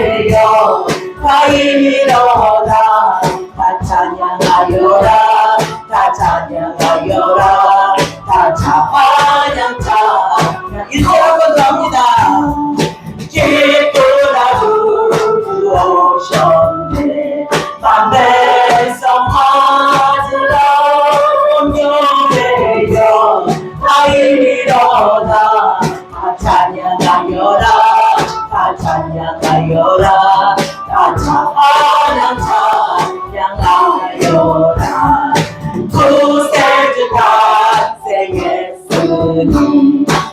되어 다 일어나 다 찬양하여라 다 찬양하여라 다 찬양 찬양 일절 한번 더 합니다. 기쁘다 주 오셨네 만배성 맞으라 온전해요 다 일어나 다 찬양하여라 다 찬양하여라 다 찬양 찬양하여라 구세주 탄생했으니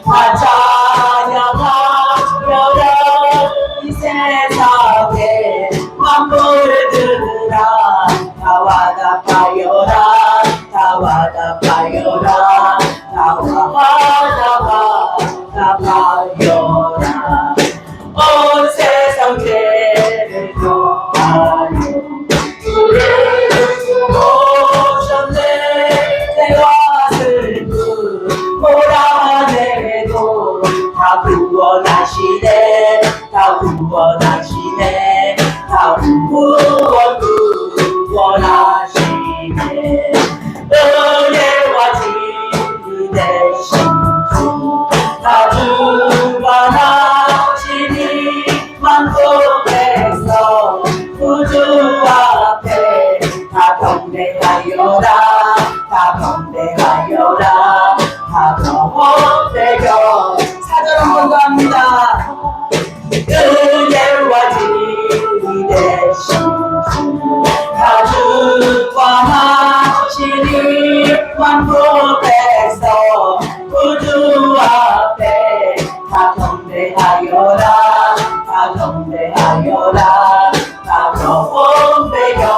다 찬양하여라 이 세상에 만물들아 다 와답하여라 다 와답하여라 다 와답하여라 온 세상 죄를 도하여 주를 오셨네 내와 슬픔 몰아내도 다 구원하시네 다 구원하시네 다 구원하시네 은혜와 진리 되신 주 다 주관하시니 만국 백성 구주 앞에 다 경배하여라 다 경배하여라 다 경배하여 사절 한 번 더 합니다. 은혜와 진리 되신 주 다 주관하시니 만국 백성 구주 앞에 다 경배하여라 다 경배하여라 다 경배하여라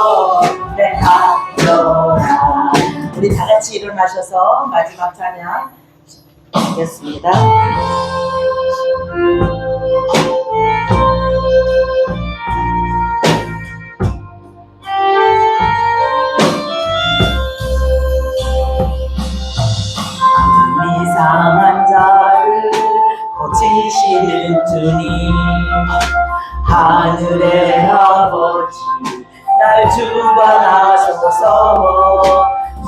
우리 다 같이 일어나셔서 마지막 찬양 하겠습니다. 이상한 자를 고치시는 주님 하늘의 아버지 날 주관하소서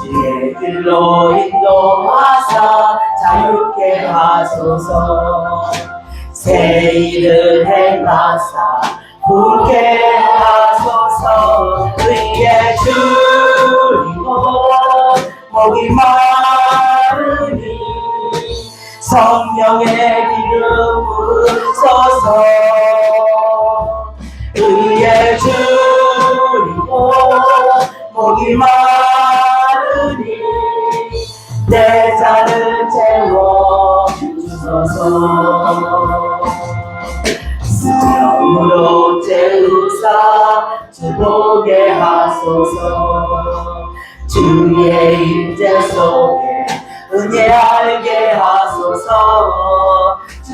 주의 길로 인도하사 자유케 하소서 새 일을 행하사 부게 하소서 의의 주이고 목이 마르니 성령의 기름 부으소서 의의 주이고 목이 마르니 내 잔을 채워 주소서 수령으로 채우사 주보게 하소서 주의 임재 속에 은혜 알게 하소서 주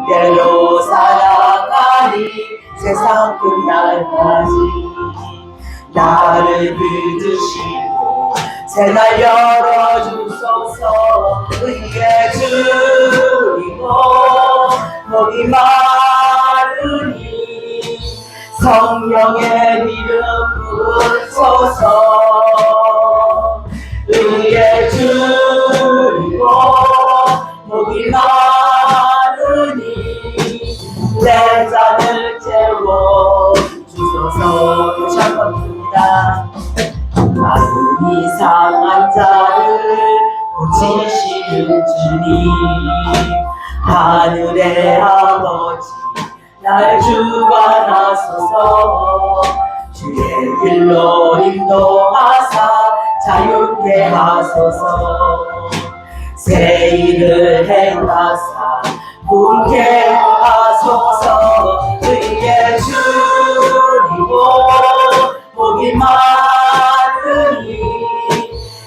뜻대로 살아가니 세상 끝날까지 나를 믿으시고 새날 열어주소서 의의 주이고 목이 마르니 성령의 기름 부으소서 의의 주이고 목이 마르니 내 잔을 채워 주소서 다시 한번 부릅니다. 나는 이상한 자를 고치시는 주님 하늘의 아버지 날 주관하소서 주의 길로 인도하사 자유케 하소서 새 일을 행하사 부게 하소서 의의 주이고 목이 마르니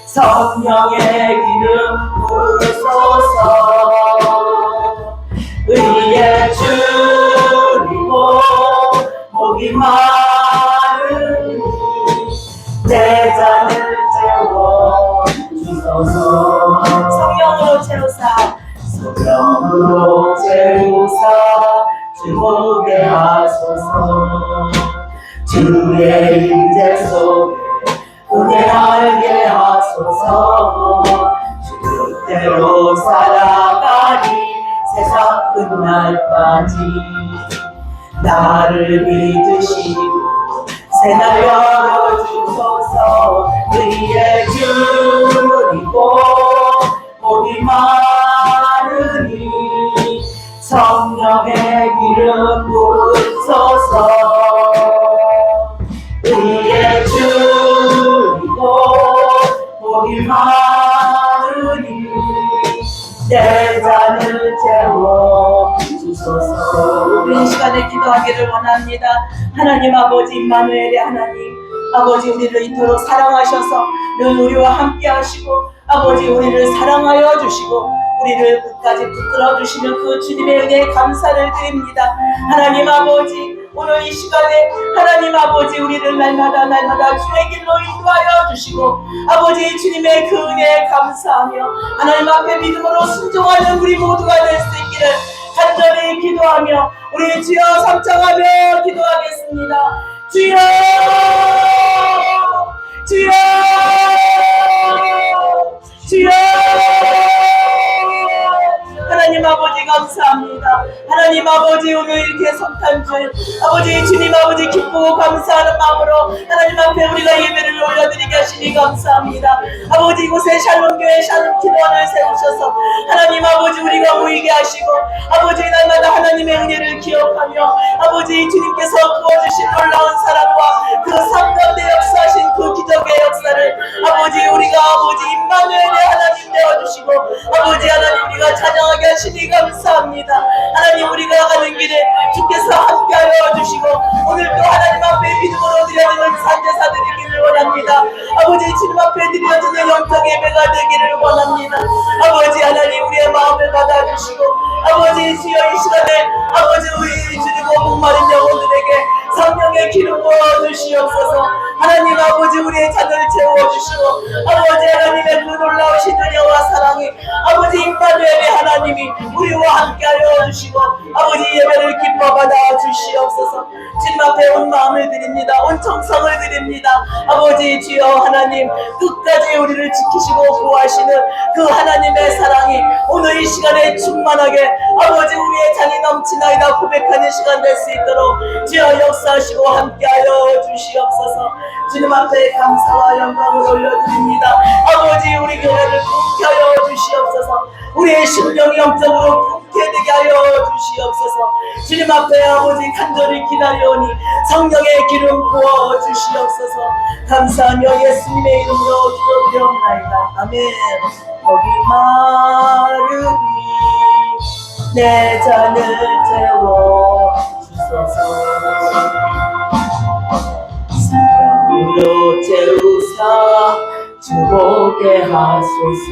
성령의 기름 부으소서 의의 주이고 목이 마르니 내 잔을 채워 주소서 성령으로 채우사 성령으로 채우사 주보 보게 하소서. 주의 임재 속에 은혜 알게 하소서. 주 뜻대로 살아가니 세상 끝날까지 나를 믿으시고 새날 열어주소서. 의의 줄이고 복이 많으니 성령의 기름 부으소서. 의의 줄이고 복이 많으니 내 잔을 채워주소서. 우리 이 시간에 기도하기를 원합니다. 하나님 아버지 임마누엘의 하나님 아버지, 우리를 이토록 사랑하셔서 늘 우리와 함께 하시고 아버지 우리를 사랑하여 주시고 우리를 끝까지 붙들어 주시는 그 주님의 은혜에 감사를 드립니다. 하나님 아버지, 오늘 이 시간에 하나님 아버지 우리를 날마다 주의 길로 인도하여 주시고 아버지 주님의 그 은혜에 감사하며 하나님 앞에 믿음으로 순종하는 우리 모두가 될 수 있기를 간절히 기도하며 우리 주여 삼창하며 기도하겠습니다. 주여, 주여, 주여. 하나님 아버지 감사합니다. 하나님 아버지 오늘 이렇게 성탄절 아버지 주님 아버지 기쁘고 감사하는 마음으로 하나님 앞에 우리가 예배를 올려드리게 하시니 감사합니다. 아버지 이곳에 샬롬교회 샬롬 기도원을 세우셔서 하나님 아버지 우리가 모이게 하시고 아버지 날마다 하나님의 은혜를 기억하며 아버지 주님께서 부어주신 놀라운 사랑과 그 삼가운데 역사하신 그 기적의 역사를 아버지 우리가 아버지 임마누엘의 하나님 되어주시고 아버지 하나님 우리가 찬양하게 하시니 감사합니다. 하나님 우리가 가는 길에 주께서 함께하여 주시고 오늘도 하나님 앞에 믿음으로 드려지는 산제사 드리기를 원합니다. 아버지 주님 앞에 드려지는 영적 예배가 되기를 원합니다. 아버지 하나님 우리의 마음을 받아주시고 아버지 주여 이 시간에 아버지 우리 주님과 목마른 영혼들에게 성령의 기름 부어주시옵소서. 하나님 아버지 우리의 잔을 채워주시고 아버지 하나님의 그 놀라우신 은혜와 사랑이 아버지 임마누엘의 하나님이 우리와 함께하여 주시고 아버지 예배를 기뻐 받아 주시옵소서. 주님 앞에 온 마음을 드립니다. 온 정성을 드립니다. 아버지 주여 하나님 끝까지 우리를 지키시고 보호하시는 그 하나님의 사랑이 오늘 이 시간에 충만하게 아버지 우리의 잔이 넘치나이다 고백하는 시간 될 수 있도록 주여 역사하시고 함께하여 주시옵소서. 주님 앞에 감사와 영광을 올려드립니다. 아버지 우리 교회를 굳게 하여 주시옵소서. 우리의 심령이 영적으로 굳게 되게 하여 주시옵소서. 주님 앞에 아버지 간절히 기다려오니 성령의 기름 부어 주시옵소서. 감사하며 예수님의 이름으로 기도드리옵나이다. 아멘. 복이 마르니 내 잔을 채워 주소서. 사랑으로 채우사 주보게 하소서.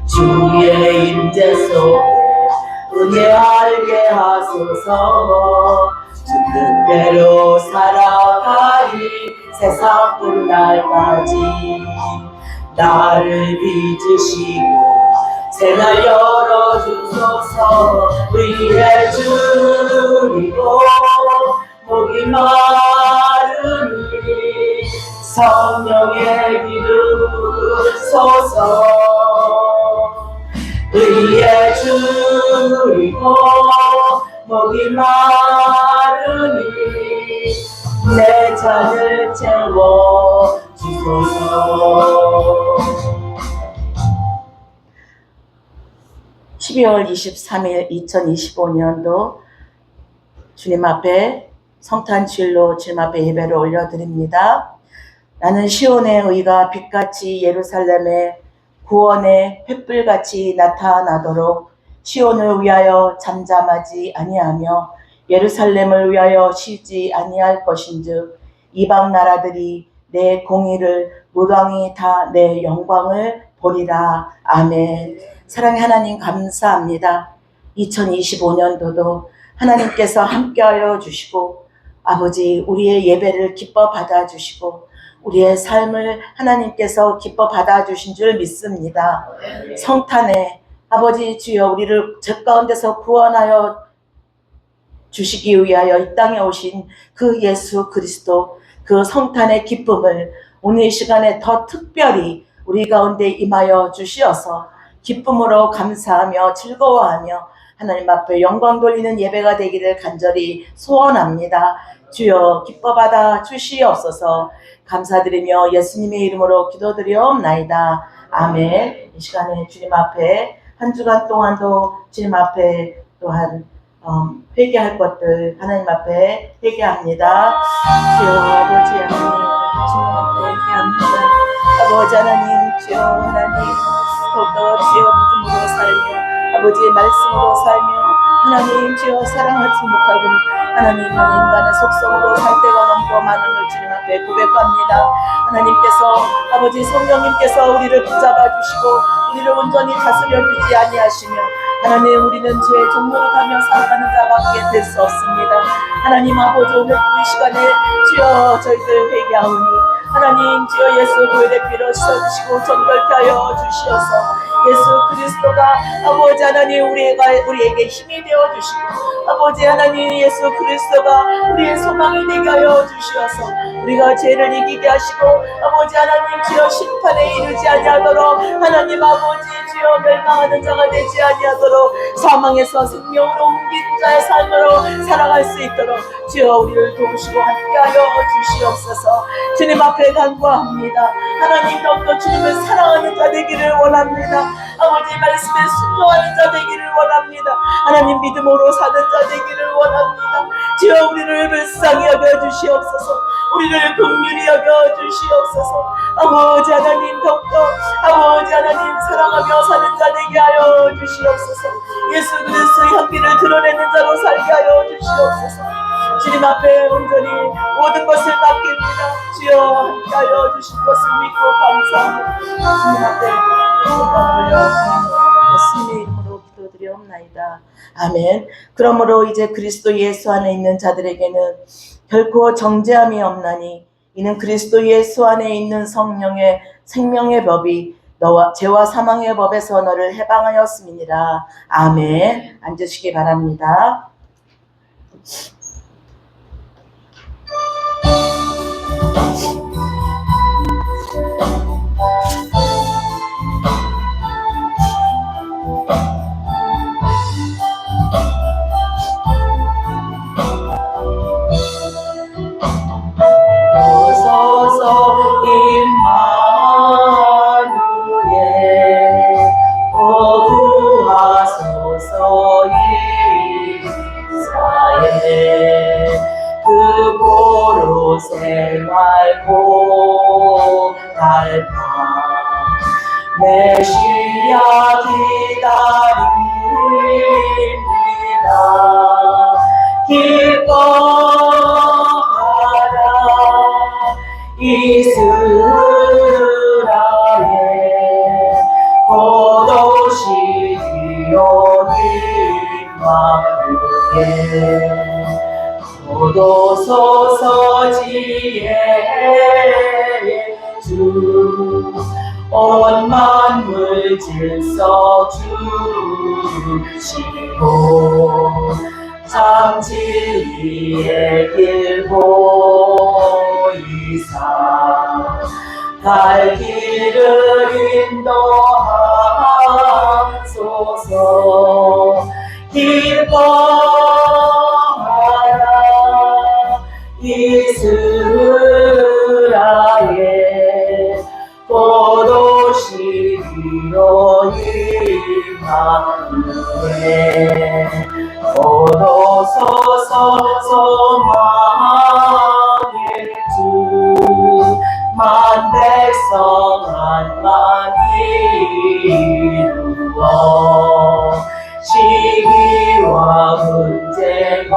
주의 임재 속에 은혜 알게 하소서. 주 뜻대로 살아가리 세상 끝날까지 나를 빚으시고 새날 열어주소서. 의의 줄이고 복이 많으니 성령의 기름 부으소서. 의의 줄이고 복이 많으니 내 잔을 채워주소서. 12월 23일 2025년도 주님 앞에 성탄주일로 주님 앞에 예배를 올려드립니다. 나는 시온의 의가 빛같이 예루살렘의 구원의 횃불같이 나타나도록 시온을 위하여 잠잠하지 아니하며 예루살렘을 위하여 쉬지 아니할 것인즉 이방 나라들이 내 공의를 무당이 다 내 영광을 보리라. 아멘. 사랑의 하나님 감사합니다. 2025년도도 하나님께서 함께하여 주시고 아버지 우리의 예배를 기뻐 받아주시고 우리의 삶을 하나님께서 기뻐 받아주신 줄 믿습니다. 성탄에 아버지 주여 우리를 죄 가운데서 구원하여 주시기 위하여 이 땅에 오신 그 예수 그리스도, 그 성탄의 기쁨을 오늘 이 시간에 더 특별히 우리 가운데 임하여 주시어서 기쁨으로 감사하며 즐거워하며 하나님 앞에 영광 돌리는 예배가 되기를 간절히 소원합니다. 주여 기뻐 받아 주시옵소서. 감사드리며 예수님의 이름으로 기도드리옵나이다. 아멘. 이 시간에 주님 앞에 한 주간 동안도 주님 앞에 또한 회개할 것들 하나님 앞에 회개합니다. 주여 아버지 하나님 주님 앞에 회개합니다. 아버지 하나님 주여 하나님 더욱더 주여 믿음으로 살며 아버지의 말씀으로 살며 하나님 주여 사랑하지 못하고 하나님 인간의 속성으로 살 때가 너무 많음을 주님 앞에 고백합니다. 하나님께서 아버지 성령님께서 우리를 붙잡아 주시고 우리를 온전히 다스려 주지 아니하시며 하나님 우리는 죄의 종노릇하며 살아가는 자밖에 될 수 없습니다. 하나님 아버지 오늘 이 시간에 주여 저희들 회개하오니 하나님 주여 예수 보혈의 피로 씻어주시고 정결케 하여 주시어서 예수 그리스도가 아버지 하나님 우리에게 힘이 되어주시고 아버지 하나님 예수 그리스도가 우리의 소망이 되게 하여 주시어서 우리가 죄를 이기게 하시고 아버지 하나님 주여 심판에 이르지 아니하도록 하나님 아버지 주여 멸망하는 자가 되지 아니하도록 사망에서 생명으로 옮긴 자의 삶으로 살아갈 수 있도록 주여 우리를 도우시고 함께하여 주시옵소서. 주님 앞에 간구합니다. 하나님 더욱더 주님을 사랑하는 자 되기를 원합니다. 아버지 말씀에 순종하는 자 되기를 원합니다. 하나님 믿음으로 사는 자 되기를 원합니다. 주여 우리를 불쌍히 여겨주시옵소서. 우리를 긍휼히 여겨주시옵소서. 아버지 하나님 더욱더 아버지 하나님 사랑하며 사는 자 되게 하여 주시옵소서. 예수 그리스도의 향기를 드러내는 자로 살게 하여 주시옵소서. 주님 앞에 온전히 모든 것을 맡깁니다. 주여 함께하여 주신 것을 믿고 감사합니다. 주님 앞에 영광 올려 예수님의 이름으로 기도드리옵나이다. 아멘. 그러므로 이제 그리스도 예수 안에 있는 자들에게는 결코 정죄함이 없나니 이는 그리스도 예수 안에 있는 성령의 생명의 법이 너와 죄와 사망의 법에서 너를 해방하였음이니라. 아멘. 앉으시기 바랍니다. 오소서 임마누엘 구하소서 이스라엘 그 보루 생활고 달파 메시아 기다립니다. 기뻐하라 이스라엘 곧 오시리오니 임마누엘 곧 오소서 지혜의 주 온 만물 질서 주시고 참 진리의 길 보이사 갈 길을 인도하소서. 기뻐하라 이스라엘 곧 오시리로 임마누엘 곧 오소서 소망의 주 만 백성 한만 이루어 시기와 문제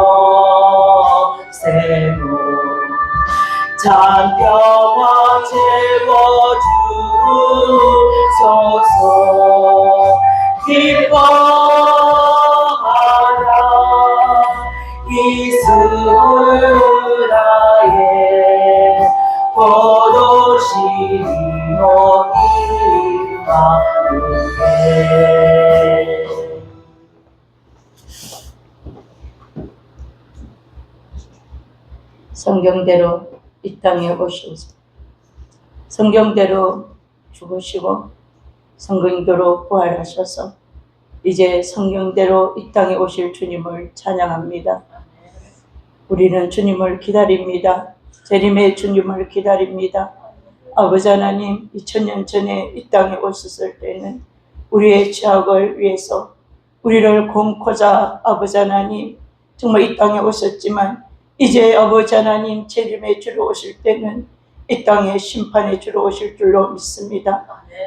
거세고 잔병화 채워주소서. 기뻐하라 이스라엘 곧 오시리로 임마누엘. 성경대로 이 땅에 오셔서 성경대로 죽으시고 성경대로 부활하셔서 이제 성경대로 이 땅에 오실 주님을 찬양합니다. 우리는 주님을 기다립니다. 재림의 주님을 기다립니다. 아버지 하나님, 2000년 전에 이 땅에 오셨을 때는 우리의 죄악을 위해서 우리를 굶고자 아버지 하나님 정말 이 땅에 오셨지만 이제 아버지 하나님 재림의 주로 오실 때는 이 땅에 심판의 주로 오실 줄로 믿습니다.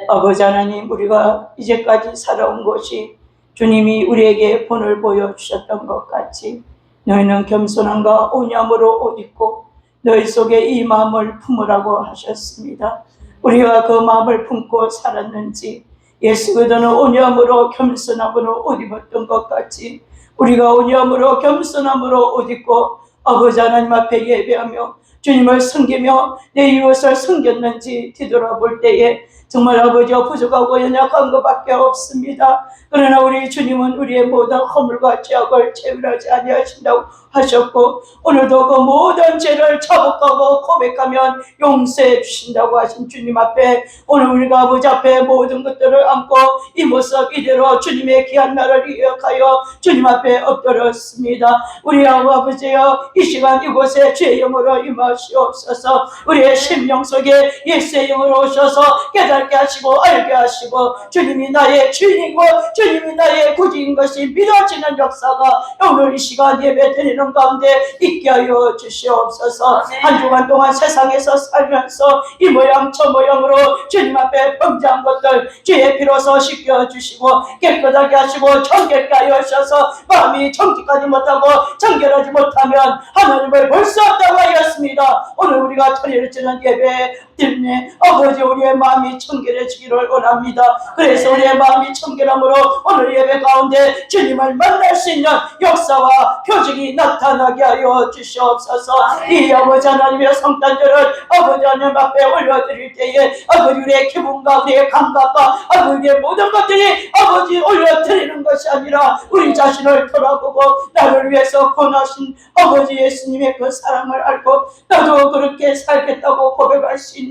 아버지 하나님, 우리가 이제까지 살아온 것이 주님이 우리에게 본을 보여주셨던 것 같이 너희는 겸손함과 온유함으로 옷 입고 너희 속에 이 마음을 품으라고 하셨습니다. 우리가 그 마음을 품고 살았는지 예수 그리스도는 온유함으로 겸손함으로 옷 입었던 것 같이 우리가 온유함으로 겸손함으로 옷 입고 아버지 하나님 앞에 예배하며 주님을 섬기며 내 이웃을 섬겼는지 뒤돌아볼 때에 정말 아버지와 부족하고 연약한 것밖에 없습니다. 그러나 우리 주님은 우리의 모든 허물과 죄악을 채울하지 아니하신다고 하셨고 오늘도 그 모든 죄를 자복하고 고백하면 용서해 주신다고 하신 주님 앞에 오늘 우리가 아버지 앞에 모든 것들을 안고 이 모습 이대로 주님의 귀한 날을 기억하여 주님 앞에 엎드렸습니다. 우리 아버지여 이 시간 이곳에 주의 영으로 임하시옵소서. 우리의 심령 속에 예수의 영으로 오셔서 깨닫게 하시고 알게 하시고 주님이 나의 주인이고 주님이 나의 구주인 것이 믿어지는 역사가 오늘 이 시간 예배 드리는 가운데 있게 하여 주시옵소서. 한 주간 동안 세상에서 살면서 이 모양 저 모양으로 주님 앞에 범죄한 것들 주의 피로서 씻겨주시고 깨끗하게 하시고 정결케 하여 하셔서 마음이 정직하지 못하고 정결하지 못하면 하나님을 볼 수 없다고 하였습니다. 오늘 우리가 드리는 예배 때문에 아버지 우리의 마음이 청결해지기를 원합니다. 그래서 우리의 마음이 청결함으로 오늘 예배 가운데 주님을 만날 수 있는 역사와 표적이 나타나게 하여 주시옵소서. 이 아버지 하나님의 성탄절을 아버지 하나님 앞에 올려드릴 때에 아버지 우리의 기분과 우리의 감각과 아버지 우리의 모든 것들이 아버지 올려드리는 것이 아니라 우리 자신을 돌아보고 나를 위해서 권하신 아버지 예수님의 그 사랑을 알고 나도 그렇게 살겠다고 고백할 수 있는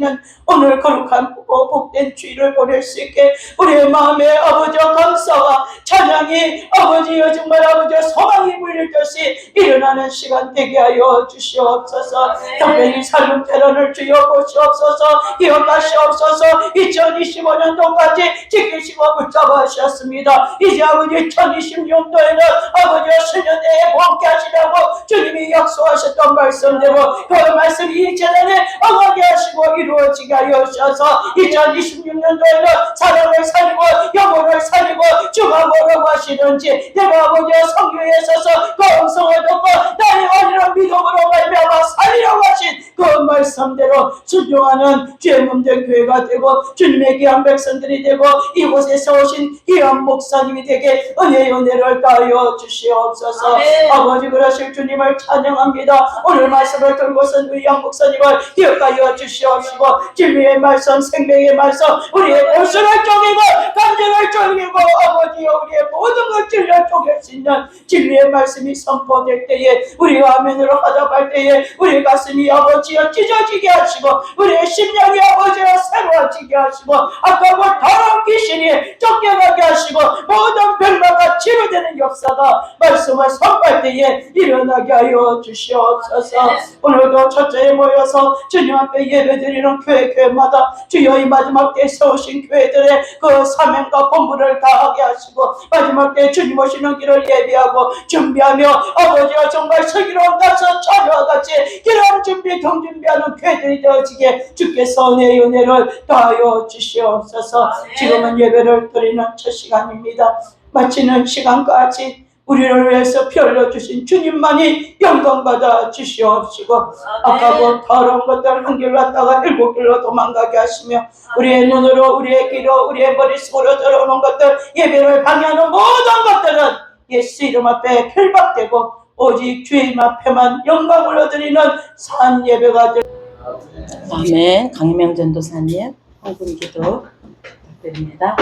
오늘 거룩한 복된 주일을 보낼 수 있게 우리의 마음에 아버지와 감사와 찬양이 아버지여 정말 아버지와 소망이 물릴듯이 일어나는 시간 되게 하여 주시옵소서. 특별히 삶은 패런을 주여 보시옵소서. 기억하시옵소서. 2025년도까지 지키시고 붙잡아 하셨습니다. 이제 아버지 2026년도에는 아버지와 수년내에 함께 하시라고 주님이 약속하셨던 말씀대로 그 말씀이 이전에 응하게 하시고 이루어지게 하여 주셔서 2026년도에는 사랑을 살리고 영혼을 살리고 주가 뭐라고 하시는지 내가 아버지의 성교에 있어서 그 음성을 듣고 나의 아니라 믿음으로 말미암아 살리라고 하신 그 말씀대로 순종하는 주의 몸된 교회가 되고 주님의 귀한 백성들이 되고 이곳에서 오신 귀한 목사님이 되게 은혜를 다하여 주시옵소서. 아버지 그러실 주님을 찬양합니다. 오늘 말씀을 들고선 우리 양 목사님을 기억하여 주시옵시고 진리의 말씀 생명의 말씀 우리의 옷을 쪼개고 감정을 쪼개고 아버지여 우리의 모든 걸 찔러 쪼갤 수 있는 진리의 말씀이 선포될 때에 우리가 아멘으로 화답할 때에 우리 가슴이 아버지여 찢어지게 하시고 우리의 심령이 아버지여 새로워지게 하시고 아까고 더러운 귀신이 쫓겨나게 하시고 모든 병마가 치료되는 역사가 말씀을 선포할 때에 일어나게 하여 주시옵소서. 오늘도 첫째에 모여서 주님 앞에 예배드리는 교회마다 주여 이 마지막 때에 세우신 교회들의 그 사명과 본분을 다하게 하시고 마지막 때에 주님 오시는 길을 예비하고 준비하며 아버지와 정말 슬기로운 가서 자녀와 같이 기름 준비 경준비하는 교회들이 되어지게 주께서 은혜를 다하여 주시옵소서. 지금은 예배를 드리는 첫 시간입니다. 마치는 시간까지 우리를 위해서 피 흘려주신 주님만이 영광받아 주시옵시고 아까고 더러운 것들 한 길로 왔다가 7길로 도망가게 하시며 우리의 눈으로 우리의 귀로 우리의 머릿속으로 들어오는 것들 예배를 방해하는 모든 것들은 예수 이름 앞에 결박되고 오직 주님 앞에만 영광을 얻으리는 산 예배가 될. 아멘. 강희명 전도사님 헌금 기도 부탁드립니다.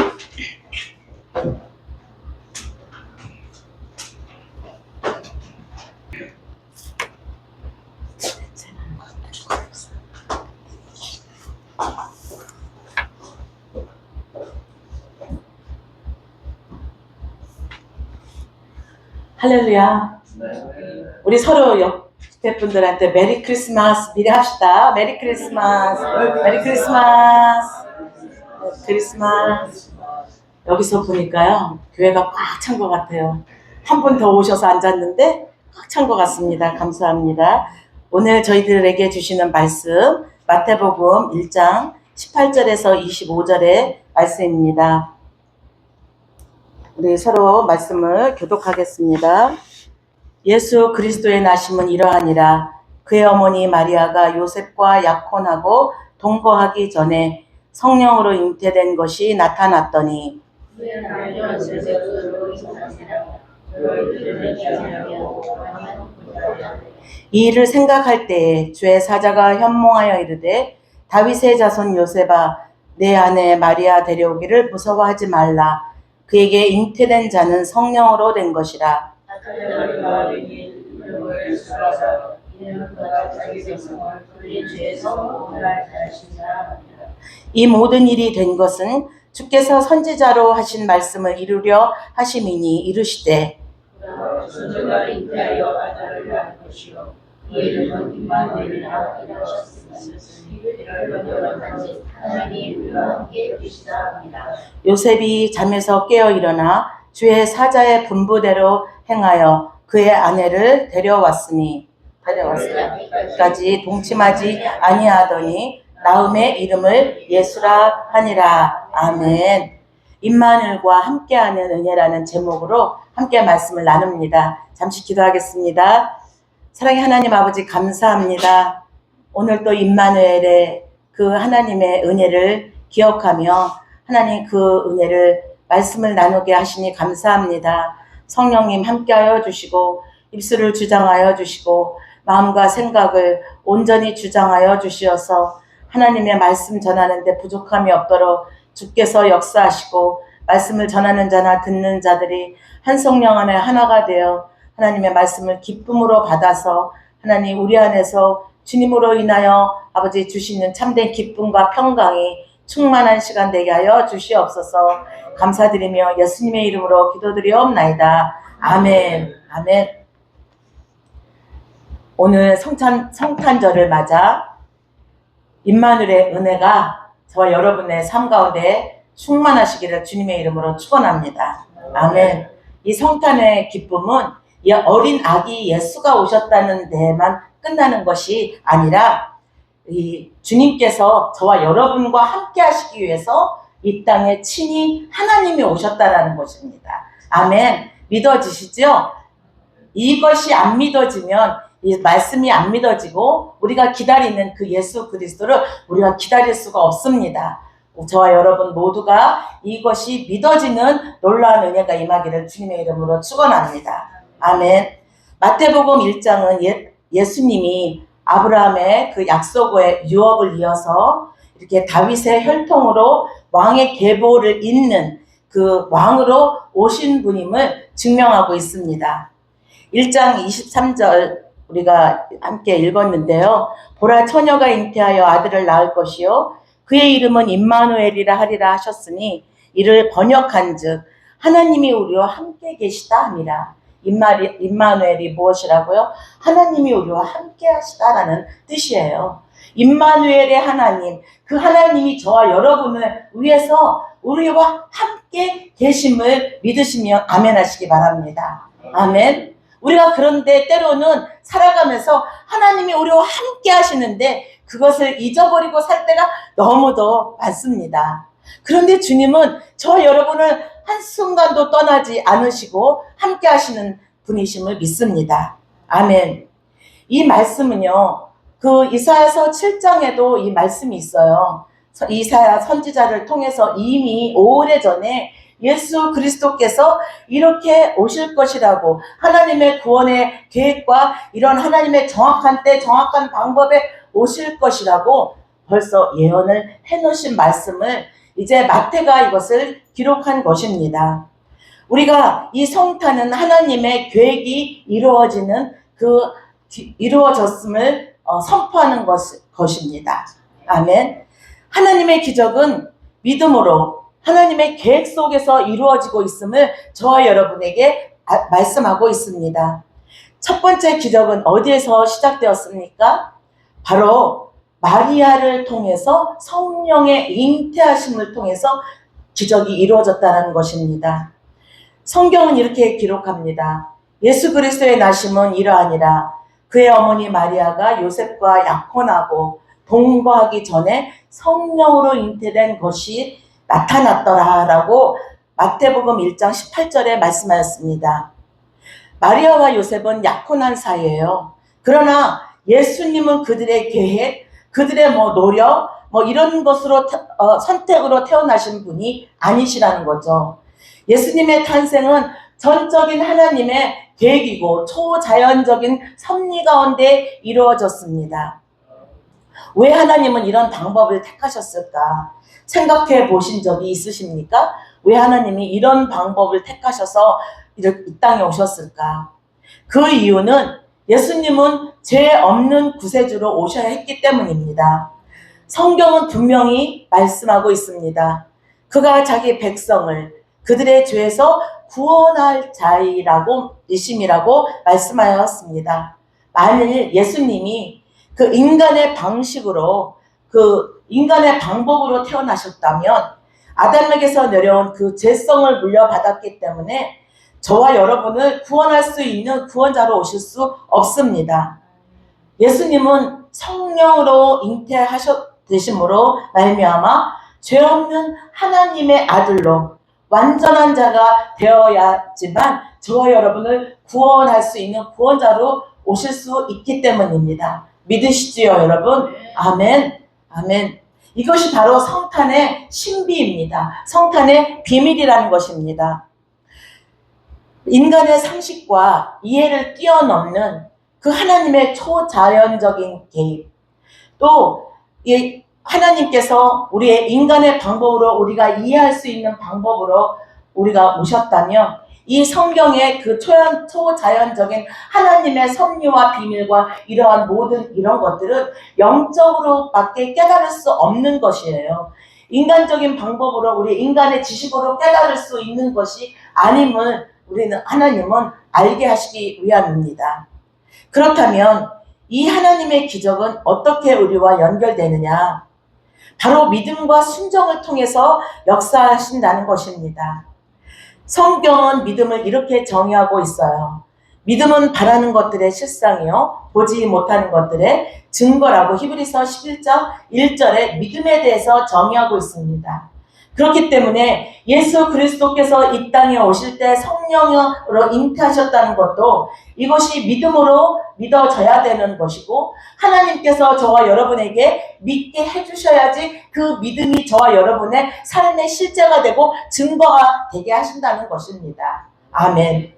할렐루야. 우리 서로 옆에 분들한테 메리 크리스마스 미리 합시다. 메리 크리스마스. 메리 크리스마스. 크리스마스. 여기서 보니까요, 교회가 꽉 찬 것 같아요. 한 분 더 오셔서 앉았는데 꽉 찬 것 같습니다. 감사합니다. 오늘 저희들에게 주시는 말씀 마태복음 1장 18절에서 25절의 말씀입니다. 우리 서로 말씀을 교독하겠습니다. 예수 그리스도의 나심은 이러하니라. 그의 어머니 마리아가 요셉과 약혼하고 동거하기 전에 성령으로 잉태된 것이 나타났더니 이 일을 생각할 때에 주의 사자가 현몽하여 이르되 다윗의 자손 요셉아 내 아내 마리아 데려오기를 무서워하지 말라. 그에게 잉태된 자는 성령으로 된 것이라. 이 모든 일이 된 것은 주께서 선지자로 하신 말씀을 이루려 하심이니 이르시되 sonj가 잉태하여 아들을 낳을 것이요 이름은 임마누엘이라 하셨으니 이를 번역한 하나님이 우리와 함께 계시다 합니다. 요셉이 잠에서 깨어 일어나 주의 사자의 분부대로 행하여 그의 아내를 데려왔으니 까지 동침하지 아니하더니 나음의 이름을 예수라 하니라. 아멘. 임마누엘과 함께하는 은혜라는 제목으로 함께 말씀을 나눕니다. 잠시 기도하겠습니다. 사랑의 하나님 아버지 감사합니다. 오늘 또 임마누엘의 그 하나님의 은혜를 기억하며 하나님 그 은혜를 말씀을 나누게 하시니 감사합니다. 성령님 함께하여 주시고 입술을 주장하여 주시고 마음과 생각을 온전히 주장하여 주시어서 하나님의 말씀 전하는데 부족함이 없도록 주께서 역사하시고 말씀을 전하는 자나 듣는 자들이 한 성령 안에 하나가 되어 하나님의 말씀을 기쁨으로 받아서 하나님 우리 안에서 주님으로 인하여 아버지 주시는 참된 기쁨과 평강이 충만한 시간 되게 하여 주시옵소서. 감사드리며 예수님의 이름으로 기도드리옵나이다. 아멘. 아멘. 오늘 성탄절을 맞아 임마누엘의 은혜가 저와 여러분의 삶 가운데 충만하시기를 주님의 이름으로 축원합니다. 아멘. 이 성탄의 기쁨은 이 어린 아기 예수가 오셨다는 데만 끝나는 것이 아니라 이 주님께서 저와 여러분과 함께 하시기 위해서 이 땅에 친히 하나님이 오셨다라는 것입니다. 아멘. 믿어지시죠? 이것이 안 믿어지면 이 말씀이 안 믿어지고 우리가 기다리는 그 예수 그리스도를 우리가 기다릴 수가 없습니다. 저와 여러분 모두가 이것이 믿어지는 놀라운 은혜가 임하기를 주님의 이름으로 축원합니다. 아멘. 마태복음 1장은 예수님이 아브라함의 그 약속의 유업을 이어서 이렇게 다윗의 혈통으로 왕의 계보를 잇는 그 왕으로 오신 분임을 증명하고 있습니다. 1장 23절 우리가 함께 읽었는데요. 보라 처녀가 잉태하여 아들을 낳을 것이요 그의 이름은 임마누엘이라 하리라 하셨으니 이를 번역한즉 하나님이 우리와 함께 계시다 함이라. 임마누엘이 무엇이라고요? 하나님이 우리와 함께 하시다라는 뜻이에요. 임마누엘의 하나님, 그 하나님이 저와 여러분을 위해서 우리와 함께 계심을 믿으시며 아멘 하시기 바랍니다. 아멘. 우리가 그런데 때로는 살아가면서 하나님이 우리와 함께 하시는데 그것을 잊어버리고 살 때가 너무도 많습니다. 그런데 주님은 저와 여러분을 한순간도 떠나지 않으시고 함께 하시는 분이심을 믿습니다. 아멘. 이 말씀은요, 그 이사야서 7장에도 이 말씀이 있어요. 이사야 선지자를 통해서 이미 오래전에 예수 그리스도께서 이렇게 오실 것이라고 하나님의 구원의 계획과 이런 하나님의 정확한 때 정확한 방법에 오실 것이라고 벌써 예언을 해놓으신 말씀을 이제 마태가 이것을 기록한 것입니다. 우리가 이 성탄은 하나님의 계획이 이루어졌음을 선포하는 것입니다. 아멘. 하나님의 기적은 믿음으로 하나님의 계획 속에서 이루어지고 있음을 저와 여러분에게 말씀하고 있습니다. 첫 번째 기적은 어디에서 시작되었습니까? 바로 마리아를 통해서 성령의 잉태하심을 통해서 기적이 이루어졌다는 것입니다. 성경은 이렇게 기록합니다. 예수 그리스도의 나심은 이러하니라. 그의 어머니 마리아가 요셉과 약혼하고 동거하기 전에 성령으로 잉태된 것이 나타났더라 라고 마태복음 1장 18절에 말씀하였습니다. 마리아와 요셉은 약혼한 사이예요. 그러나 예수님은 그들의 계획, 그들의 노력, 이런 것으로 선택으로 태어나신 분이 아니시라는 거죠. 예수님의 탄생은 전적인 하나님의 계획이고 초자연적인 섭리 가운데 이루어졌습니다. 왜 하나님은 이런 방법을 택하셨을까? 생각해 보신 적이 있으십니까? 왜 하나님이 이런 방법을 택하셔서 이 땅에 오셨을까? 그 이유는 예수님은 죄 없는 구세주로 오셔야 했기 때문입니다. 성경은 분명히 말씀하고 있습니다. 그가 자기 백성을 그들의 죄에서 구원할 자이심이라고 말씀하였습니다. 만일 예수님이 그 인간의 방식으로 그 인간의 방법으로 태어나셨다면 아담에게서 내려온 그 죄성을 물려받았기 때문에 저와 여러분을 구원할 수 있는 구원자로 오실 수 없습니다. 예수님은 성령으로 잉태되심으로 말미암아 죄 없는 하나님의 아들로 완전한 자가 되어야지만 저와 여러분을 구원할 수 있는 구원자로 오실 수 있기 때문입니다. 믿으시지요, 여러분? 아멘. 아멘. 이것이 바로 성탄의 신비입니다. 성탄의 비밀이라는 것입니다. 인간의 상식과 이해를 뛰어넘는 그 하나님의 초자연적인 개입, 또 하나님께서 우리의 인간의 방법으로 우리가 이해할 수 있는 방법으로 우리가 오셨다면 이 성경의 그 초자연적인 하나님의 섭리와 비밀과 이러한 모든 이런 것들은 영적으로밖에 깨달을 수 없는 것이에요. 인간적인 방법으로 우리 인간의 지식으로 깨달을 수 있는 것이 아님을 하나님은 알게 하시기 위함입니다. 그렇다면 이 하나님의 기적은 어떻게 우리와 연결되느냐? 바로 믿음과 순종을 통해서 역사하신다는 것입니다. 성경은 믿음을 이렇게 정의하고 있어요. 믿음은 바라는 것들의 실상이요 보지 못하는 것들의 증거라고 히브리서 11장 1절에 믿음에 대해서 정의하고 있습니다. 그렇기 때문에 예수 그리스도께서 이 땅에 오실 때 성령으로 잉태하셨다는 것도 이것이 믿음으로 믿어져야 되는 것이고 하나님께서 저와 여러분에게 믿게 해주셔야지 그 믿음이 저와 여러분의 삶의 실제가 되고 증거가 되게 하신다는 것입니다. 아멘.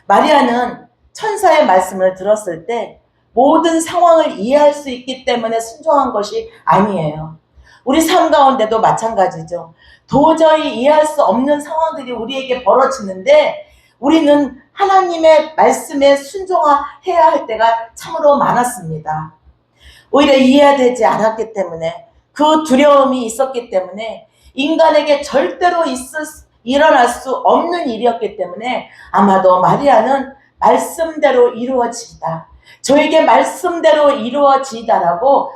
마리아는 천사의 말씀을 들었을 때 모든 상황을 이해할 수 있기 때문에 순종한 것이 아니에요. 우리 삶 가운데도 마찬가지죠. 도저히 이해할 수 없는 상황들이 우리에게 벌어지는데 우리는 하나님의 말씀에 순종해야 할 때가 참으로 많았습니다. 오히려 이해되지 않았기 때문에 그 두려움이 있었기 때문에 인간에게 절대로 일어날 수 없는 일이었기 때문에 아마도 마리아는 말씀대로 이루어지다. 저에게 말씀대로 이루어지다라고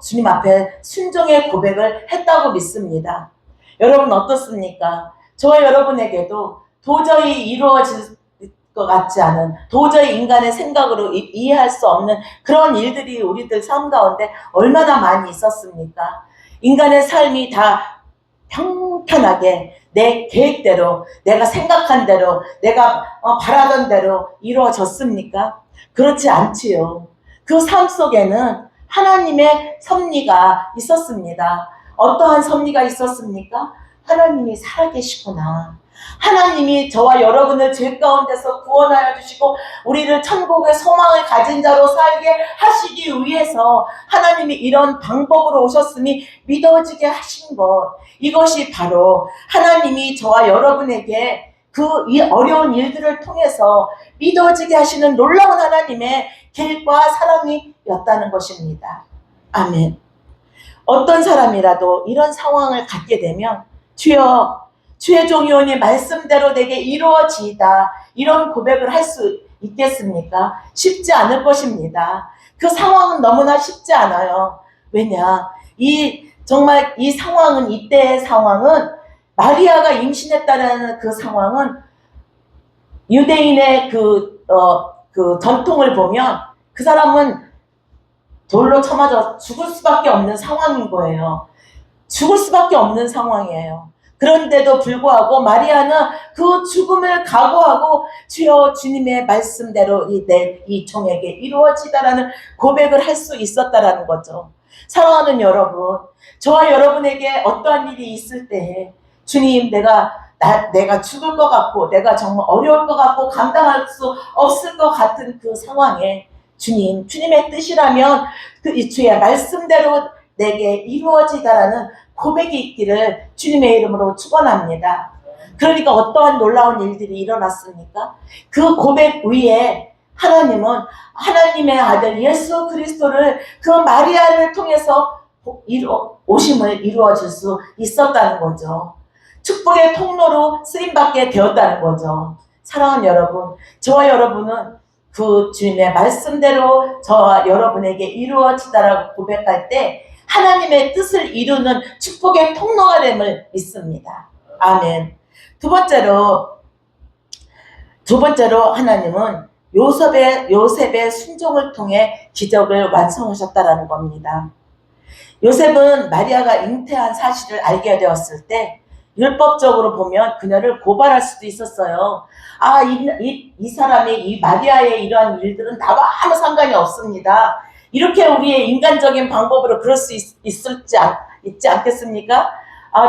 주님 앞에 순종의 고백을 했다고 믿습니다. 여러분 어떻습니까? 저와 여러분에게도 도저히 이루어질 것 같지 않은 도저히 인간의 생각으로 이해할 수 없는 그런 일들이 우리들 삶 가운데 얼마나 많이 있었습니까? 인간의 삶이 다 평탄하게 내 계획대로 내가 생각한 대로 내가 바라던 대로 이루어졌습니까? 그렇지 않지요. 그 삶 속에는 하나님의 섭리가 있었습니다. 어떠한 섭리가 있었습니까? 하나님이 살아계시구나. 하나님이 저와 여러분을 죄 가운데서 구원하여 주시고 우리를 천국의 소망을 가진 자로 살게 하시기 위해서 하나님이 이런 방법으로 오셨으니 믿어지게 하신 것, 이것이 바로 하나님이 저와 여러분에게 이 어려운 일들을 통해서 믿어지게 하시는 놀라운 하나님의 계획과 사랑이었다는 것입니다. 아멘. 어떤 사람이라도 이런 상황을 갖게 되면 주여 주의 종이오니 말씀대로 내게 이루어지이다. 이런 고백을 할 수 있겠습니까? 쉽지 않을 것입니다. 그 상황은 너무나 쉽지 않아요. 왜냐? 정말 이 상황은, 이때의 상황은, 마리아가 임신했다는 그 상황은 유대인의 그 전통을 보면 그 사람은 돌로 쳐맞아 죽을 수밖에 없는 상황인 거예요. 죽을 수밖에 없는 상황이에요. 그런데도 불구하고 마리아는 그 죽음을 각오하고 주여 주님의 말씀대로 이 종에게 이루어지다라는 고백을 할 수 있었다라는 거죠. 사랑하는 여러분, 저와 여러분에게 어떠한 일이 있을 때 주님, 내가 죽을 것 같고 내가 정말 어려울 것 같고 감당할 수 없을 것 같은 그 상황에 주님의 뜻이라면 그 주의 말씀대로 내게 이루어지다라는 고백이 있기를 주님의 이름으로 축원합니다. 그러니까 어떠한 놀라운 일들이 일어났습니까? 그 고백 위에 하나님은 하나님의 아들 예수 그리스도를 그 마리아를 통해서 오심을 이루어질 수 있었다는 거죠. 축복의 통로로 쓰임받게 되었다는 거죠. 사랑하는 여러분, 저와 여러분은 그 주님의 말씀대로 저와 여러분에게 이루어지다라고 고백할 때 하나님의 뜻을 이루는 축복의 통로가 됨을 믿습니다. 아멘. 두 번째로 하나님은 요셉의 순종을 통해 기적을 완성하셨다라는 겁니다. 요셉은 마리아가 잉태한 사실을 알게 되었을 때 율법적으로 보면 그녀를 고발할 수도 있었어요. 이 사람이, 이 마리아의 이러한 일들은 나와 아무 상관이 없습니다. 이렇게 우리의 인간적인 방법으로 그럴 수 있지 않겠습니까?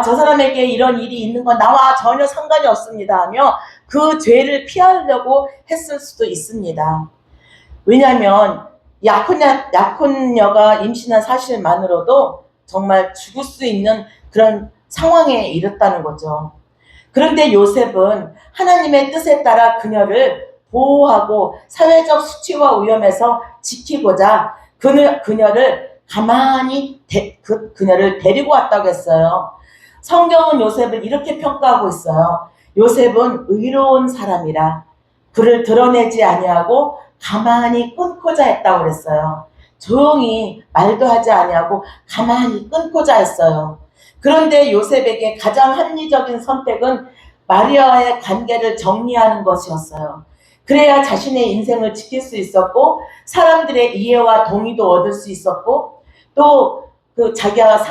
저 사람에게 이런 일이 있는 건 나와 전혀 상관이 없습니다 하며 그 죄를 피하려고 했을 수도 있습니다. 왜냐하면 약혼녀가 임신한 사실만으로도 정말 죽을 수 있는 그런 상황에 이르렀다는 거죠. 그런데 요셉은 하나님의 뜻에 따라 그녀를 보호하고 사회적 수치와 위험에서 지키고자 그녀를 가만히 그녀를 데리고 왔다고 했어요. 성경은 요셉을 이렇게 평가하고 있어요. 요셉은 의로운 사람이라 그를 드러내지 아니하고 가만히 끊고자 했다고 그랬어요. 조용히 말도 하지 아니하고 가만히 끊고자 했어요. 그런데 요셉에게 가장 합리적인 선택은 마리아와의 관계를 정리하는 것이었어요. 그래야 자신의 인생을 지킬 수 있었고 사람들의 이해와 동의도 얻을 수 있었고 또 그 자기와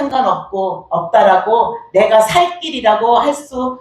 없다라고 내가 살 길이라고 할 수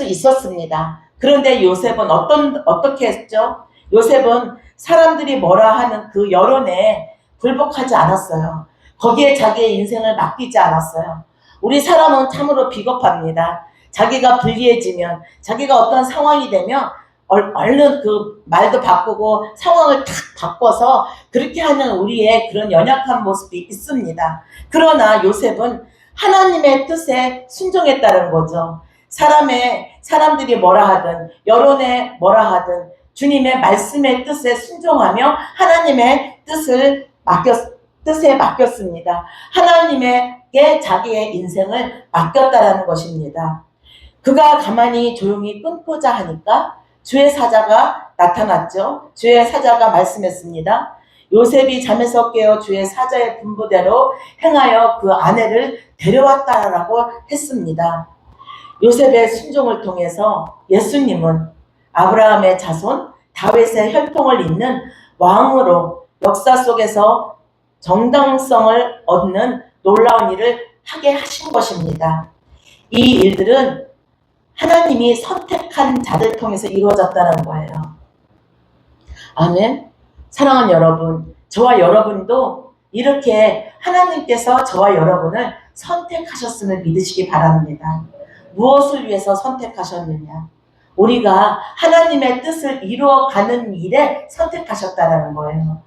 있었습니다. 그런데 요셉은 어떻게 했죠? 요셉은 사람들이 뭐라 하는 그 여론에 굴복하지 않았어요. 거기에 자기의 인생을 맡기지 않았어요. 우리 사람은 참으로 비겁합니다. 자기가 불리해지면, 자기가 어떤 상황이 되면 얼른 그 말도 바꾸고 상황을 탁 바꿔서 그렇게 하는 우리의 그런 연약한 모습이 있습니다. 그러나 요셉은 하나님의 뜻에 순종했다는 거죠. 사람들이 뭐라 하든, 여론에 뭐라 하든, 주님의 말씀의 뜻에 순종하며 하나님의 뜻에 맡겼습니다. 하나님에게 자기의 인생을 맡겼다라는 것입니다. 그가 가만히 조용히 끊고자 하니까 주의 사자가 나타났죠. 주의 사자가 말씀했습니다. 요셉이 잠에서 깨어 주의 사자의 분부대로 행하여 그 아내를 데려왔다라고 했습니다. 요셉의 순종을 통해서 예수님은 아브라함의 자손 다윗의 혈통을 잇는 왕으로 역사 속에서 정당성을 얻는 놀라운 일을 하게 하신 것입니다. 이 일들은 하나님이 선택한 자들 통해서 이루어졌다는 거예요. 아멘. 사랑하는 여러분, 저와 여러분도 이렇게 하나님께서 저와 여러분을 선택하셨음을 믿으시기 바랍니다. 무엇을 위해서 선택하셨느냐? 우리가 하나님의 뜻을 이루어가는 일에 선택하셨다는 거예요.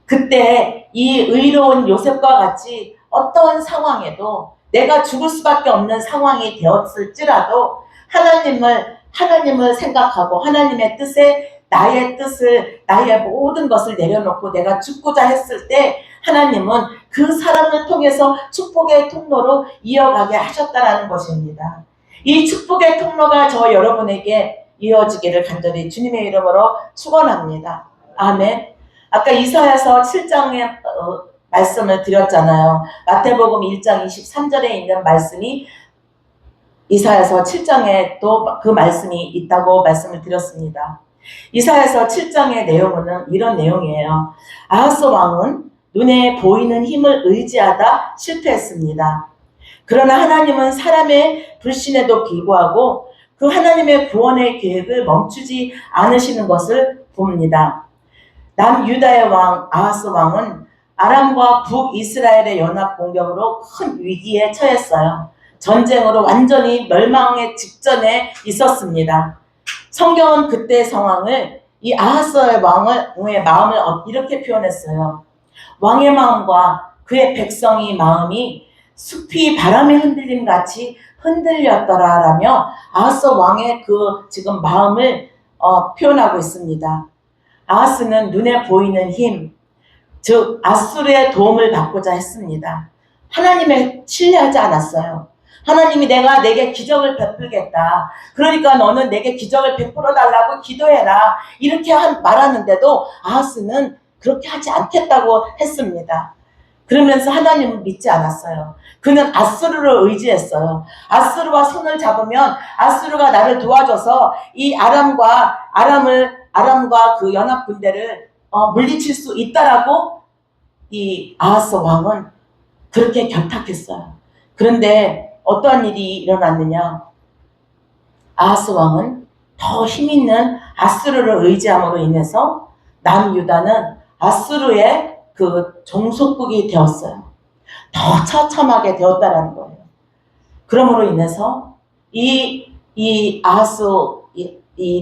그때 이 의로운 요셉과 같이 어떠한 상황에도 내가 죽을 수밖에 없는 상황이 되었을지라도 하나님을 생각하고 하나님의 뜻에 나의 모든 것을 내려놓고 내가 죽고자 했을 때 하나님은 그 사람을 통해서 축복의 통로로 이어가게 하셨다라는 것입니다. 이 축복의 통로가 저 여러분에게 이어지기를 간절히 주님의 이름으로 축원합니다. 아멘. 아까 이사야서 7장의 말씀을 드렸잖아요. 마태복음 1장 23절에 있는 말씀이 이사야서 7장에 또 그 말씀이 있다고 말씀을 드렸습니다. 이사야서 7장의 내용은 이런 내용이에요. 아하스 왕은 눈에 보이는 힘을 의지하다 실패했습니다. 그러나 하나님은 사람의 불신에도 불구하고 그 하나님의 구원의 계획을 멈추지 않으시는 것을 봅니다. 남유다의 왕 아하스 왕은 아람과 북이스라엘의 연합 공격으로 큰 위기에 처했어요. 전쟁으로 완전히 멸망의 직전에 있었습니다. 성경은 그때 상황을 이 아하스의 왕의 마음을 이렇게 표현했어요. 왕의 마음과 그의 백성의 마음이 숲이 바람에 흔들림 같이 흔들렸더라라며 아하스 왕의 그 지금 마음을 표현하고 있습니다. 아하스는 눈에 보이는 힘, 즉 아수르의 도움을 받고자 했습니다. 하나님을 신뢰하지 않았어요. 하나님이 내게 기적을 베풀겠다. 그러니까 너는 내게 기적을 베풀어 달라고 기도해라. 이렇게 말하는데도 아하스는 그렇게 하지 않겠다고 했습니다. 그러면서 하나님을 믿지 않았어요. 그는 아수르를 의지했어요. 아수르와 손을 잡으면 아수르가 나를 도와줘서 이 아람과 그 연합 군대를 물리칠 수 있다라고 이 아하스 왕은 그렇게 결탁했어요. 그런데 어떠한 일이 일어났느냐? 아하스 왕은 더 힘있는 아수르를 의지함으로 인해서 남유다는 아수르의 그 종속국이 되었어요. 더 처참하게 되었다라는 거예요. 그러므로 인해서 이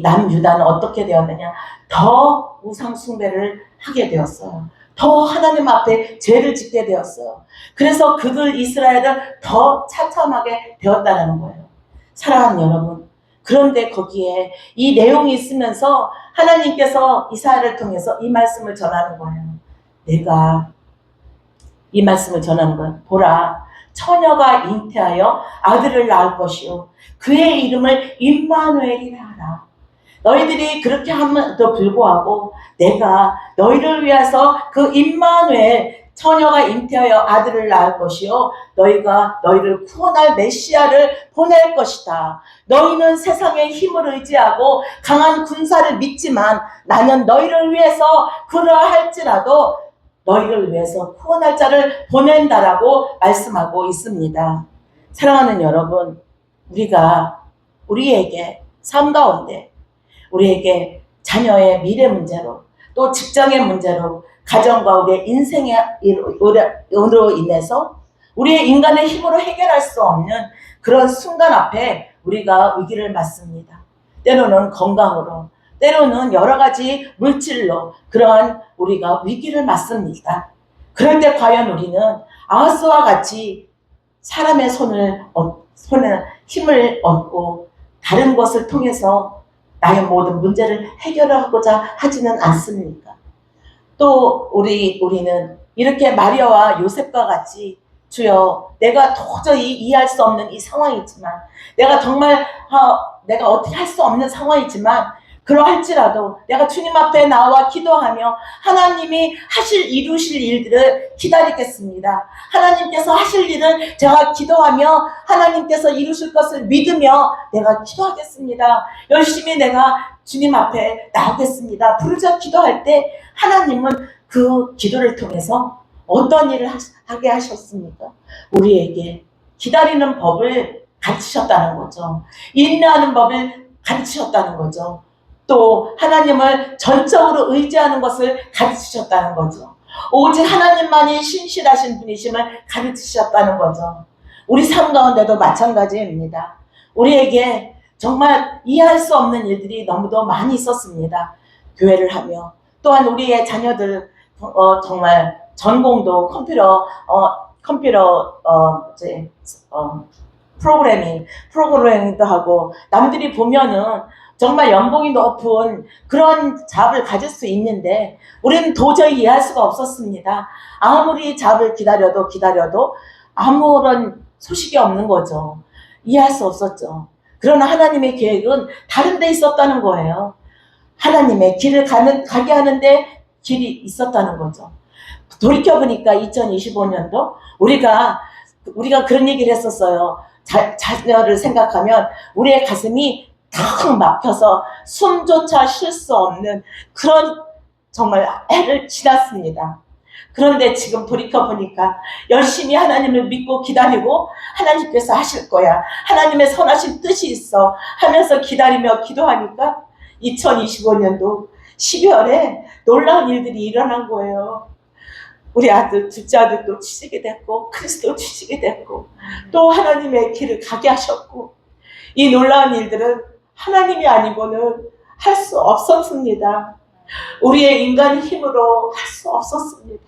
남유다는 어떻게 되었느냐? 더 우상 숭배를 하게 되었어요. 더 하나님 앞에 죄를 짓게 되었어요. 그래서 그들 이스라엘은 더 처참하게 되었다는 거예요. 사랑하는 여러분, 그런데 거기에 이 내용이 있으면서 하나님께서 이사야를 통해서 이 말씀을 전하는 거예요. 내가 이 말씀을 전하는 거예요. 보라, 처녀가 잉태하여 아들을 낳을 것이요 그의 이름을 임마누엘이라 하라. 너희들이 그렇게 함에도 불구하고 내가 너희를 위해서 그 임마누엘 처녀가 잉태하여 아들을 낳을 것이요 너희가 너희를 구원할 메시아를 보낼 것이다. 너희는 세상의 힘을 의지하고 강한 군사를 믿지만 나는 너희를 위해서 그러할지라도 너희를 위해서 구원할 자를 보낸다라고 말씀하고 있습니다. 사랑하는 여러분, 우리에게 삶 가운데 우리에게 자녀의 미래 문제로 또 직장의 문제로 가정과 우리의 인생의 일로 인해서 우리의 인간의 힘으로 해결할 수 없는 그런 순간 앞에 우리가 위기를 맞습니다. 때로는 건강으로, 때로는 여러 가지 물질로 그러한 우리가 위기를 맞습니다. 그럴 때 과연 우리는 아하스와 같이 사람의 손에 힘을 얻고 다른 것을 통해서 나의 모든 문제를 해결하고자 하지는 않습니까? 또 우리는 이렇게 마리아와 요셉과 같이 주여 내가 도저히 이해할 수 없는 이 상황이지만 내가 정말 내가 어떻게 할 수 없는 상황이지만 그러할지라도 내가 주님 앞에 나와 기도하며 하나님이 이루실 일들을 기다리겠습니다. 하나님께서 하실 일을 제가 기도하며 하나님께서 이루실 것을 믿으며 내가 기도하겠습니다. 열심히 내가 주님 앞에 나오겠습니다. 부르짖어 기도할 때 하나님은 그 기도를 통해서 어떤 일을 하게 하셨습니까? 우리에게 기다리는 법을 가르치셨다는 거죠. 인내하는 법을 가르치셨다는 거죠. 또 하나님을 전적으로 의지하는 것을 가르치셨다는 거죠. 오직 하나님만이 신실하신 분이심을 가르치셨다는 거죠. 우리 삶 가운데도 마찬가지입니다. 우리에게 정말 이해할 수 없는 일들이 너무도 많이 있었습니다. 교회를 하며 또한 우리의 자녀들 정말 전공도 프로그래밍도 하고 남들이 보면은 정말 연봉이 높은 그런 잡을 가질 수 있는데 우리는 도저히 이해할 수가 없었습니다. 아무리 잡을 기다려도 아무런 소식이 없는 거죠. 이해할 수 없었죠. 그러나 하나님의 계획은 다른 데 있었다는 거예요. 하나님의 길을 가게 하는데 길이 있었다는 거죠. 돌이켜보니까 2025년도 우리가 그런 얘기를 했었어요. 자녀를 생각하면 우리의 가슴이 탁 막혀서 숨조차 쉴 수 없는 그런 정말 해를 지났습니다. 그런데 지금 돌이켜보니까 열심히 하나님을 믿고 기다리고 하나님께서 하실 거야, 하나님의 선하신 뜻이 있어 하면서 기다리며 기도하니까 2025년도 12월에 놀라운 일들이 일어난 거예요. 우리 아들, 둘째 아들도 취직이 됐고 크리스도 취직이 됐고 또 하나님의 길을 가게 하셨고, 이 놀라운 일들은 하나님이 아니고는 할 수 없었습니다. 우리의 인간의 힘으로 할 수 없었습니다.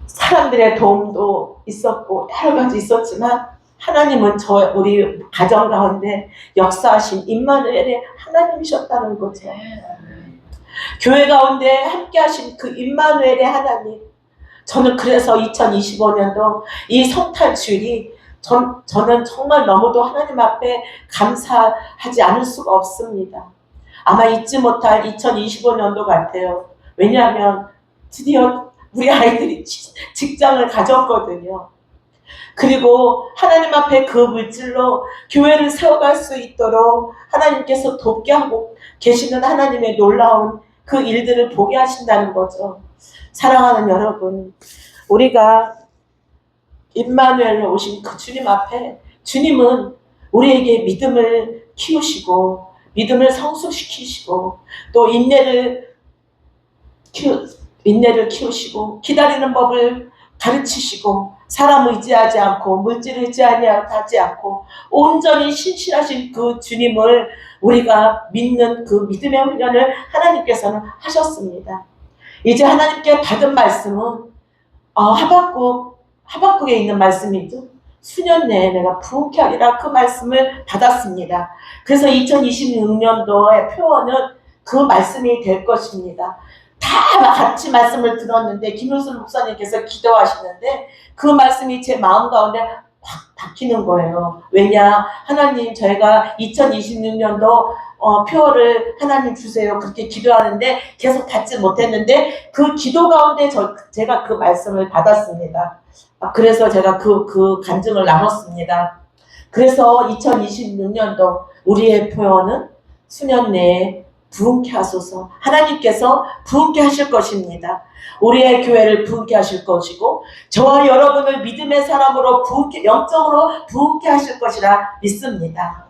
사람들의 도움도 있었고 여러 가지 있었지만 하나님은 우리 가정 가운데 역사하신 임마누엘의 하나님이셨다는 거죠. 교회 가운데 함께 하신 그 임마누엘의 하나님, 저는 그래서 2025년도 이 성탄주일이 저는 정말 너무도 하나님 앞에 감사하지 않을 수가 없습니다. 아마 잊지 못할 2025년도 같아요. 왜냐하면 드디어 우리 아이들이 직장을 가졌거든요. 그리고 하나님 앞에 그 물질로 교회를 세워갈 수 있도록 하나님께서 돕게 하고 계시는 하나님의 놀라운 그 일들을 보게 하신다는 거죠. 사랑하는 여러분, 우리가 임마누엘로 오신 그 주님 앞에, 주님은 우리에게 믿음을 키우시고 믿음을 성숙시키시고 또 인내를 키우시고 기다리는 법을 가르치시고 사람 의지하지 않고 물질 의지하지 않고 온전히 신실하신 그 주님을 우리가 믿는 그 믿음의 훈련을 하나님께서는 하셨습니다. 이제 하나님께 받은 말씀은 하박국에 있는 말씀이죠. 수년 내에 내가 부흥케 하리라, 그 말씀을 받았습니다. 그래서 2026년도의 표어는 그 말씀이 될 것입니다. 다 같이 말씀을 들었는데 김효순 목사님께서 기도하시는데 그 말씀이 제 마음 가운데 확 박히는 거예요. 왜냐, 하나님 저희가 2026년도 표어를 하나님 주세요 그렇게 기도하는데 계속 받지 못했는데 그 기도 가운데 제가 그 말씀을 받았습니다. 그래서 제가 그 간증을 나눴습니다. 그래서 2026년도 우리의 표어는 수년 내에 부흥케 하소서. 하나님께서 부흥케 하실 것입니다. 우리의 교회를 부흥케 하실 것이고 저와 여러분을 믿음의 사람으로 영적으로 부흥케 하실 것이라 믿습니다.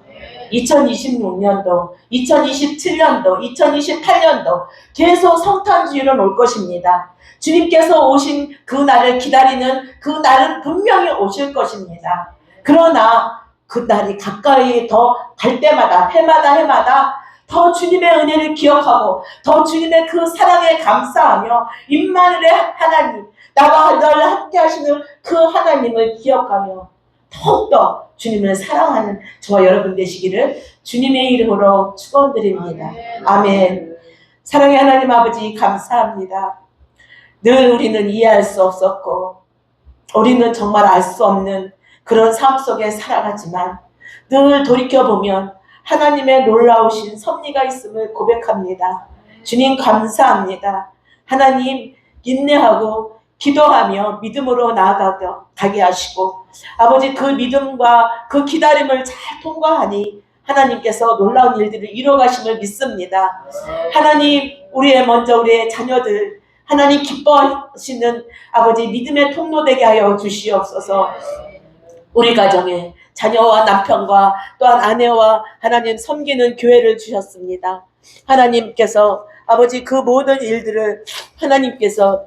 2026년도, 2027년도, 2028년도 계속 성탄주일은 올 것입니다. 주님께서 오신 그 날을 기다리는 그 날은 분명히 오실 것입니다. 그러나 그 날이 가까이 더 갈 때마다 해마다 더 주님의 은혜를 기억하고 더 주님의 그 사랑에 감사하며 임마누엘의 하나님, 나와 널 함께 하시는 그 하나님을 기억하며 더욱더 주님을 사랑하는 저와 여러분 되시기를 주님의 이름으로 축원드립니다. 아멘. 사랑의 하나님 아버지, 감사합니다. 늘 우리는 이해할 수 없었고 우리는 정말 알 수 없는 그런 삶 속에 살아가지만 늘 돌이켜보면 하나님의 놀라우신 섭리가 있음을 고백합니다. 주님 감사합니다. 하나님, 인내하고 기도하며 믿음으로 나아가게 하시고 아버지, 그 믿음과 그 기다림을 잘 통과하니 하나님께서 놀라운 일들을 이루어가심을 믿습니다. 하나님, 우리의 자녀들 하나님 기뻐하시는 아버지 믿음의 통로 되게 하여 주시옵소서. 우리 가정에 자녀와 남편과 또한 아내와 하나님 섬기는 교회를 주셨습니다. 하나님께서 아버지 그 모든 일들을 하나님께서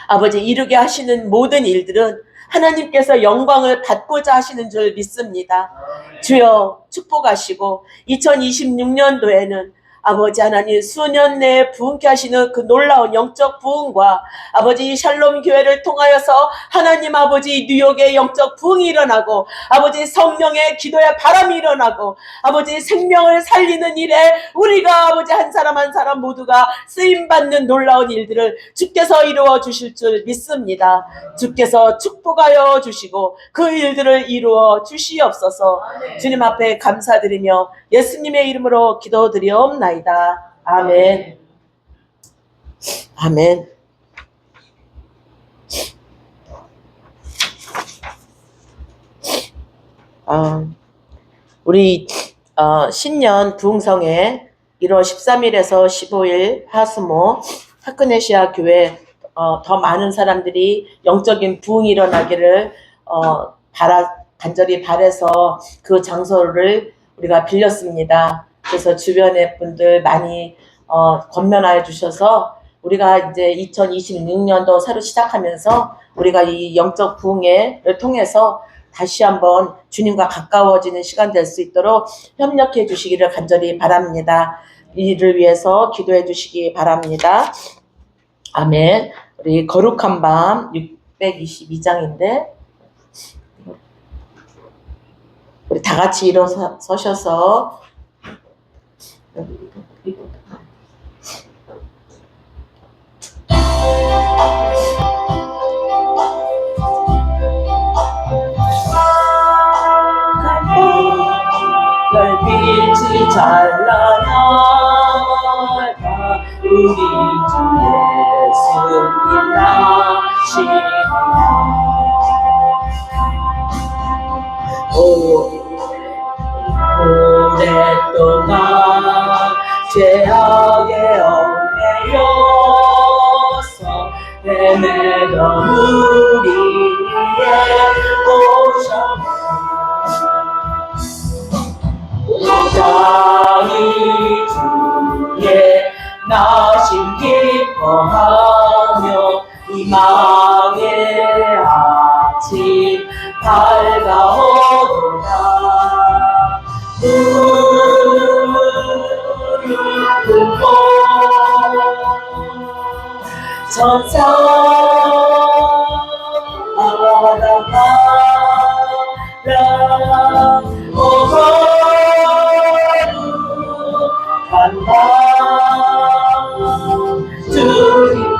아버지 이루게 하시는 모든 일들은 하나님께서 영광을 받고자 하시는 줄 믿습니다. 주여 축복하시고 2026년도에는 아버지 하나님 수년 내에 부흥케 하시는 그 놀라운 영적 부흥과 아버지 샬롬 교회를 통하여서 하나님 아버지 뉴욕의 영적 부흥이 일어나고 아버지 성령의 기도의 바람이 일어나고 아버지 생명을 살리는 일에 우리가 아버지 한 사람 한 사람 모두가 쓰임받는 놀라운 일들을 주께서 이루어 주실 줄 믿습니다. 주께서 축복하여 주시고 그 일들을 이루어 주시옵소서. 주님 앞에 감사드리며 예수님의 이름으로 기도드리옵나이다. 아멘. 아멘. 우리 신년 부흥성에 1월 13일에서 15일 하수모 파크네시아 교회 더 많은 사람들이 영적인 부흥이 일어나기를 간절히 바라서 그 장소를 우리가 빌렸습니다. 그래서 주변의 분들 많이 권면하여 주셔서 우리가 이제 2026년도 새로 시작하면서 우리가 이 영적 부흥회를 통해서 다시 한번 주님과 가까워지는 시간 될 수 있도록 협력해 주시기를 간절히 바랍니다. 이를 위해서 기도해 주시기 바랍니다. 아멘. 우리 거룩한 밤 622장인데 우리 다 같이 일어서셔서 별빛이 찬란하다 우리 주 예수님 나시리라 오랫동안 죄악에 얽매여서 헤매던 우리 위에 오셨네 땅이 주의 나심 기뻐하며 희망의 아침 밝아오도다 무릎 꿇고 천사 알아가라 오거룩한 밤 주님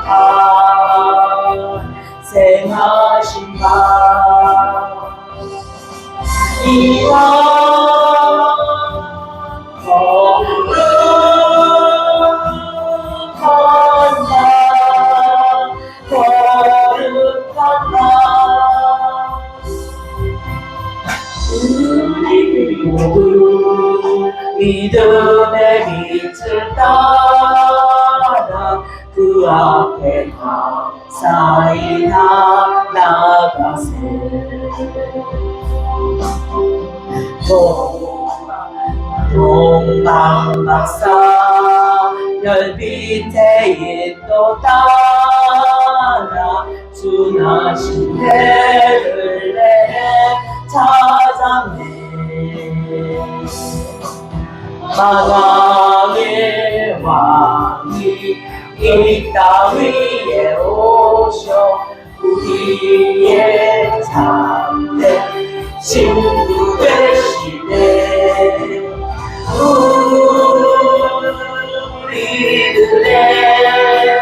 탄생하신 밤 이와 거룩한 밤 우리 모두 믿음의 빛을 따라 그 앞에 감사히 나아가세 동방박사 별빛의 인도 따라 준하신 해를 내려 찾아내 만왕의 왕이 이 땅 위에 오셔 우리의 참된 친구 되시네 우리들의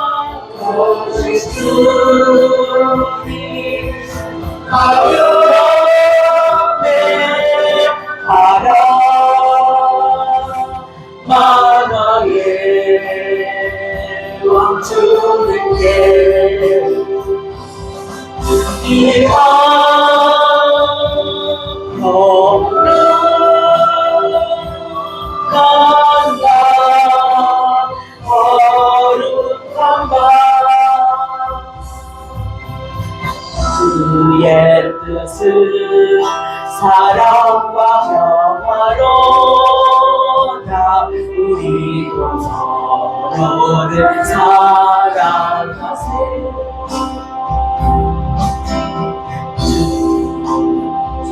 영원하신 주님 하여매 하라 만왕의 왕 주님께 이와 거룩한 밤 그의 뜻은 사랑과 평화로다 우리도 서로를 사랑하세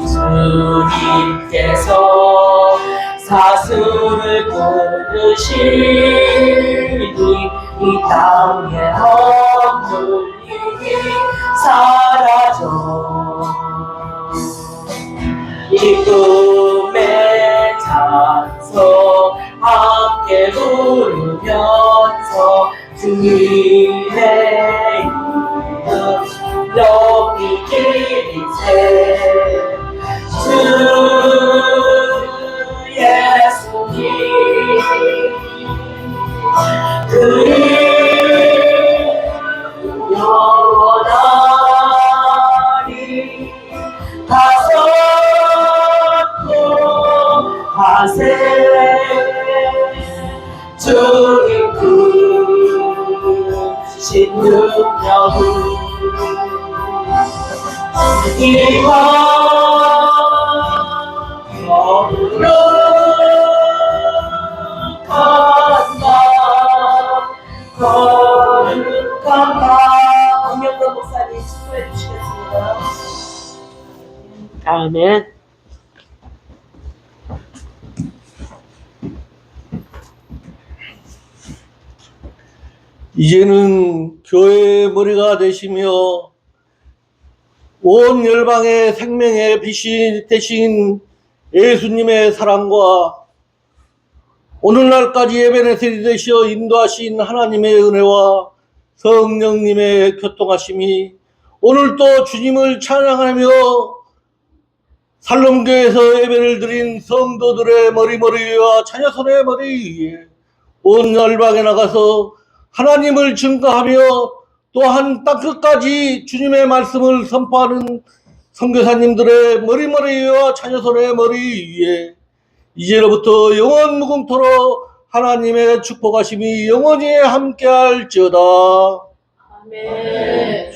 주님 주께서 사슬을 끊으시니 이 땅에 헛물림이 사라져 기쁨의 찬송 함께 부르면서 주님의 이름 높이 기리세 주 예수님 그 이름 영원하리 다섯고 하세 주님 크신 능력을 이와 머무러 거룩한 마 박명록 목사님 축도해 주시겠습니다. 아멘. 이제는 교회의 머리가 되시며 온 열방의 생명의 빛이 되신 예수님의 사랑과 오늘날까지 예배의 되시어 인도하신 하나님의 은혜와 성령님의 교통하심이 오늘도 주님을 찬양하며 살롱교에서 예배를 드린 성도들의 머리머리와 자녀손의 머리 위에 온 열방에 나가서 하나님을 증거하며 또한 땅끝까지 주님의 말씀을 선포하는 선교사님들의 머리머리와 자녀손의 머리 위에 이제로부터 영원 무궁토록 하나님의 축복하심이 영원히 함께할지어다. 아멘.